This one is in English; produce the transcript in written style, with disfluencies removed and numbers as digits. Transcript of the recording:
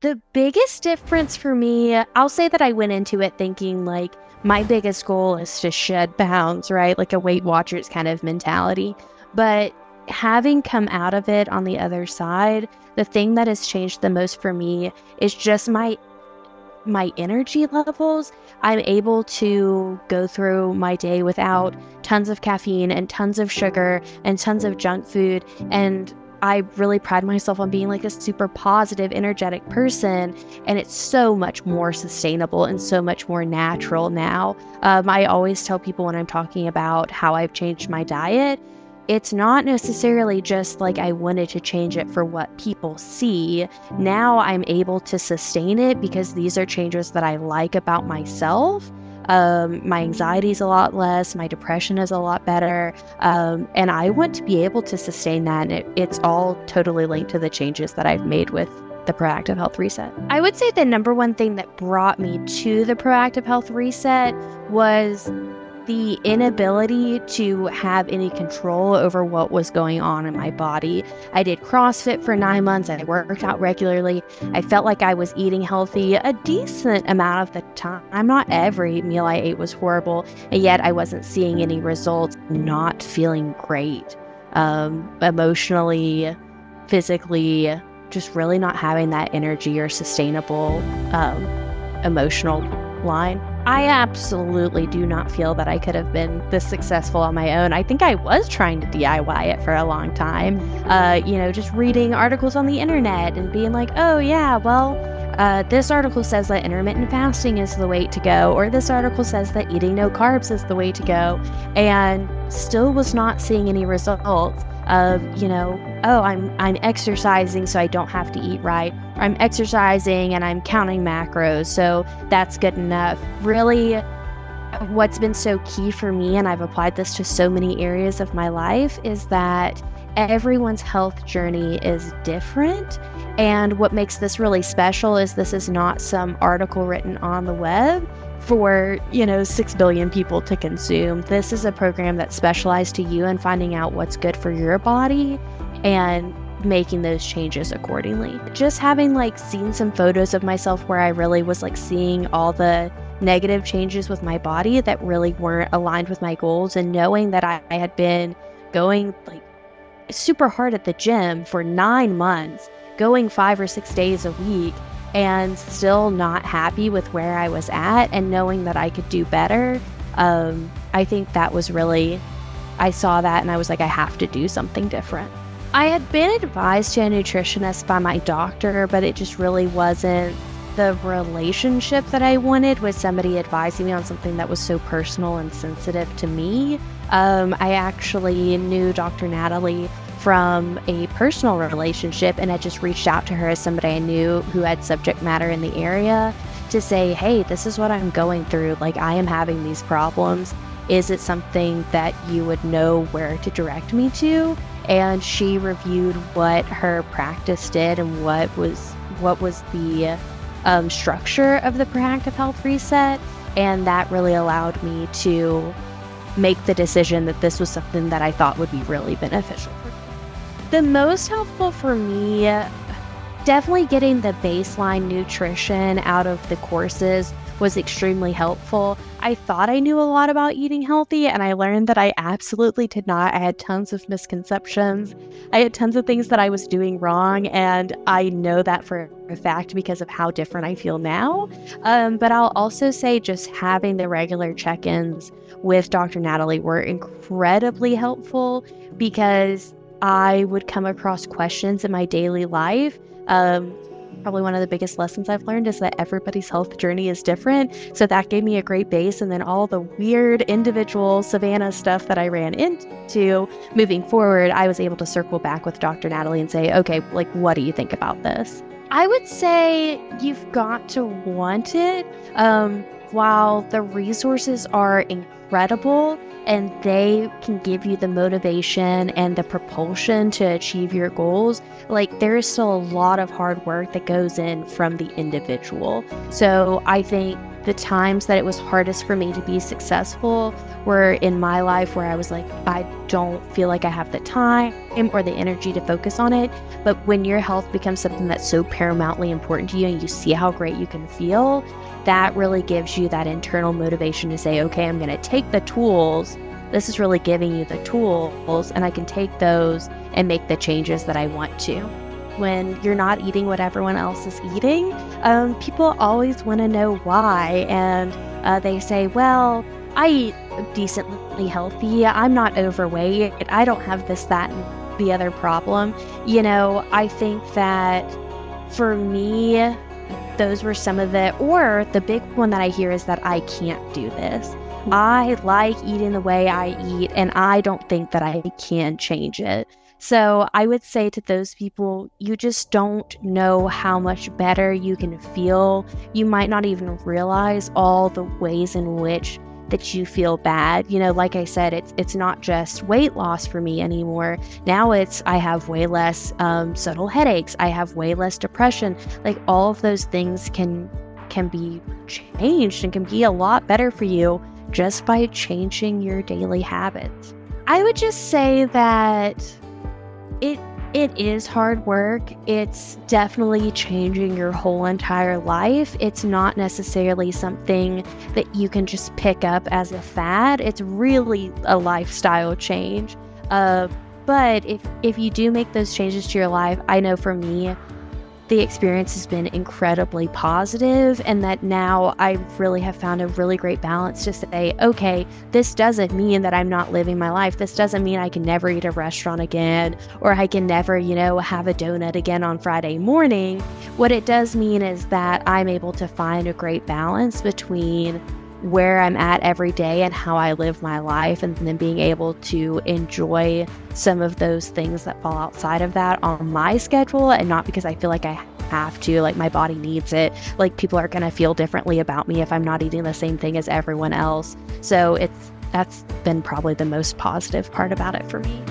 The biggest difference for me, I'll say that I went into it thinking like my biggest goal is to shed pounds, right? Like a Weight Watchers kind of mentality. But having come out of it on the other side, the thing that has changed the most for me is just my energy levels. I'm able to go through my day without tons of caffeine and tons of sugar and tons of junk food. And I really pride myself on being like a super positive, energetic person. And it's so much more sustainable and so much more natural now. I always tell people when I'm talking about how I've changed my diet, it's not necessarily just like I wanted to change it for what people see. Now I'm able to sustain it because these are changes that I like about myself. My anxiety is a lot less, my depression is a lot better, and I want to be able to sustain that. And it's all totally linked to the changes that I've made with the Proactive Health Reset. I would say the number one thing that brought me to the Proactive Health Reset was the inability to have any control over what was going on in my body. I did CrossFit for 9 months. I worked out regularly. I felt like I was eating healthy a decent amount of the time. Not every meal I ate was horrible, and yet I wasn't seeing any results, not feeling great, emotionally, physically, just really not having that energy or sustainable emotional line. I absolutely do not feel that I could have been this successful on my own. I think I was trying to DIY it for a long time, just reading articles on the internet and being like, oh yeah, well, this article says that intermittent fasting is the way to go, or this article says that eating no carbs is the way to go, and still was not seeing any results of, oh, I'm exercising so I don't have to eat right. Or I'm exercising and I'm counting macros, so that's good enough. Really, what's been so key for me, and I've applied this to so many areas of my life, is that everyone's health journey is different. And what makes this really special is this is not some article written on the web for, 6 billion people to consume. This is a program that's specialized to you and finding out what's good for your body and making those changes accordingly. Just having seen some photos of myself where I really was seeing all the negative changes with my body that really weren't aligned with my goals, and knowing that I had been going super hard at the gym for 9 months, going 5 or 6 days a week, and still not happy with where I was at, and knowing that I could do better. I think that was really, I saw that and I was like, I have to do something different. I had been advised to a nutritionist by my doctor, but it just really wasn't the relationship that I wanted with somebody advising me on something that was so personal and sensitive to me. I actually knew Dr. Natalie from a personal relationship and had just reached out to her as somebody I knew who had subject matter in the area to say, hey, this is what I'm going through. I am having these problems. Is it something that you would know where to direct me to? And she reviewed what her practice did and what was the structure of the Proactive Health Reset. And that really allowed me to make the decision that this was something that I thought would be really beneficial for me. The most helpful for me, definitely getting the baseline nutrition out of the courses was extremely helpful. I thought I knew a lot about eating healthy, and I learned that I absolutely did not. I had tons of misconceptions. I had tons of things that I was doing wrong, and I know that for a fact because of how different I feel now. But I'll also say just having the regular check-ins with Dr. Natalie were incredibly helpful, because I would come across questions in my daily life. Probably one of the biggest lessons I've learned is that everybody's health journey is different. So that gave me a great base. And then all the weird individual Savannah stuff that I ran into moving forward, I was able to circle back with Dr. Natalie and say, okay, what do you think about this? I would say you've got to want it. While the resources are incredible and they can give you the motivation and the propulsion to achieve your goals, there is still a lot of hard work that goes in from the individual. So I think The times that it was hardest for me to be successful were in my life where I was like, I don't feel like I have the time or the energy to focus on it. But when your health becomes something that's so paramountly important to you and you see how great you can feel, that really gives you that internal motivation to say, okay, I'm going to take the tools. This is really giving you the tools, and I can take those and make the changes that I want to. When you're not eating what everyone else is eating, people always want to know why. And they say, well, I eat decently healthy. I'm not overweight. I don't have this, that, and the other problem. I think that for me, those were some of or the big one that I hear is that I can't do this. I like eating the way I eat, and I don't think that I can change it. So I would say to those people, you just don't know how much better you can feel. You might not even realize all the ways in which that you feel bad. Like I said, it's not just weight loss for me anymore. Now I have way less subtle headaches. I have way less depression. Like all of those things can be changed and can be a lot better for you just by changing your daily habits. I would just say that it is hard work. It's definitely changing your whole entire life. It's not necessarily something that you can just pick up as a fad. It's really a lifestyle change. But if you do make those changes to your life, I know for me, the experience has been incredibly positive, and that now I really have found a really great balance to say, okay, this doesn't mean that I'm not living my life. This doesn't mean I can never eat a restaurant again, or I can never, have a donut again on Friday morning. What it does mean is that I'm able to find a great balance between where I'm at every day and how I live my life, and then being able to enjoy some of those things that fall outside of that on my schedule, and not because I feel like I have to, like my body needs it. Like people are going to feel differently about me if I'm not eating the same thing as everyone else. So that's been probably the most positive part about it for me.